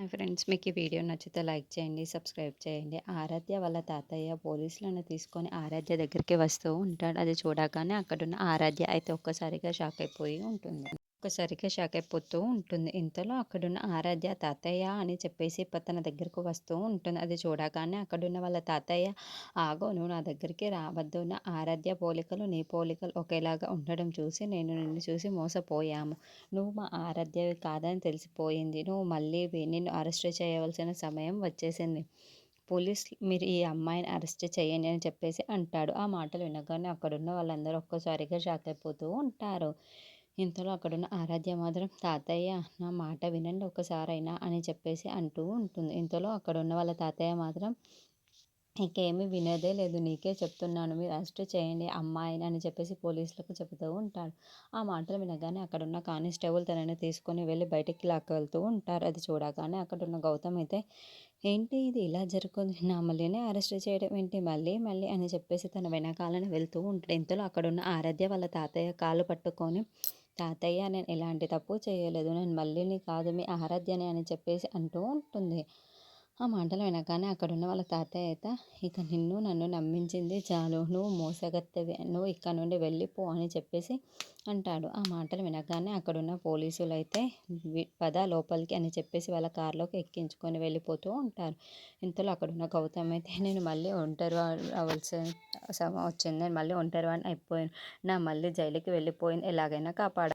Hi friends, మీకు ఈ video నచ్చితే లైక్ చేయండి, సబ్స్క్రైబ్ చేయండి. ఆరాధ్య వాళ్ళ తాతయ్య పోలీసులను తీసుకొని ఆరాధ్య దగ్గరికి వస్తూ ఉంటాడు. అది చూడగానే అక్కడున్న ఆరాధ్య అయితే ఒక్కసారిగా షాక్ అయిపోయి ఉంటుంది. ఒక్కసారిగా షాక్ అయిపోతూ ఉంటుంది. ఇంతలో అక్కడున్న ఆరాధ్య తాతయ్య అని చెప్పేసి తన దగ్గరకు వస్తూ ఉంటుంది. అది చూడగానే అక్కడున్న వాళ్ళ తాతయ్య, ఆగో, నువ్వు నా దగ్గరికి రావద్దు. నా ఆరాధ్య పోలికలు నీ పోలికలు ఒకేలాగా ఉండడం చూసి నేను నిన్ను చూసి మోసపోయాము. నువ్వు మా ఆరాధ్యవి కాదని తెలిసిపోయింది. నువ్వు మళ్ళీ నిన్ను అరెస్ట్ చేయవలసిన సమయం వచ్చేసింది. పోలీస్ మీరు ఈ అమ్మాయిని అరెస్ట్ చేయండి అని చెప్పేసి అంటాడు. ఆ మాటలు వినగానే అక్కడున్న వాళ్ళందరూ ఒక్కసారిగా షాక్ అయిపోతూ ఉంటారు. ఇంతలో అక్కడున్న ఆరాధ్య మాత్రం, తాతయ్య నా మాట వినండి ఒక్కసారైనా అని చెప్పేసి అంటూ ఉంటుంది. ఇంతలో అక్కడున్న వాళ్ళ తాతయ్య మాత్రం, ఇంకేమీ వినేదే లేదు. నీకే చెప్తున్నాను. మీరు అరెస్ట్ చేయండి అమ్మాయిని అని చెప్పేసి పోలీసులకు చెబుతూ ఉంటాడు. ఆ మాటలు వినగానే అక్కడున్న కానిస్టేబుల్ తనని తీసుకొని వెళ్ళి బయటికి లాక్కెళ్తూ ఉంటారు. అది చూడగానే అక్కడున్న గౌతమ్ అయితే, ఏంటి ఇది ఇలా జరుగుతుంది? నా మళ్ళీనే అరెస్ట్ చేయడం ఏంటి? మళ్ళీ మళ్ళీ అని చెప్పేసి తన వెనకాలనే వెళ్తూ ఉంటాడు. ఇంతలో అక్కడున్న ఆరాధ్య వాళ్ళ తాతయ్య కాళ్ళు పట్టుకొని, తాతయ్య నేను ఎలాంటి తప్పు చేయలేదు. నేను మళ్ళీని కాదు మీ ఆరాధ్యని అని చెప్పేసి అంటూ ఉంటుంది. ఆ మాటలు వినగానే అక్కడున్న వాళ్ళ తాతయ్య అయితే, ఇక నిన్ను నన్ను నమ్మించింది చాలు. నువ్వు మోసగత్తెవి. నువ్వు ఇక్కడ నుండి వెళ్ళిపో అని చెప్పేసి అంటాడు. ఆ మాటలు వినగానే అక్కడున్న పోలీసులైతే, పద లోపలికి అని చెప్పేసి వాళ్ళ కారులోకి ఎక్కించుకొని వెళ్ళిపోతూ ఉంటారు. ఇంతలో అక్కడున్న గౌతమ్ అయితే, నేను మళ్ళీ ఒంటరి అవ్వాల్సిన వచ్చింది. నేను మళ్ళీ ఒంటరి వాడిని అయిపోయాను. నా మళ్ళీ జైలుకి వెళ్ళిపోయింది. ఎలాగైనా కాపాడాలి.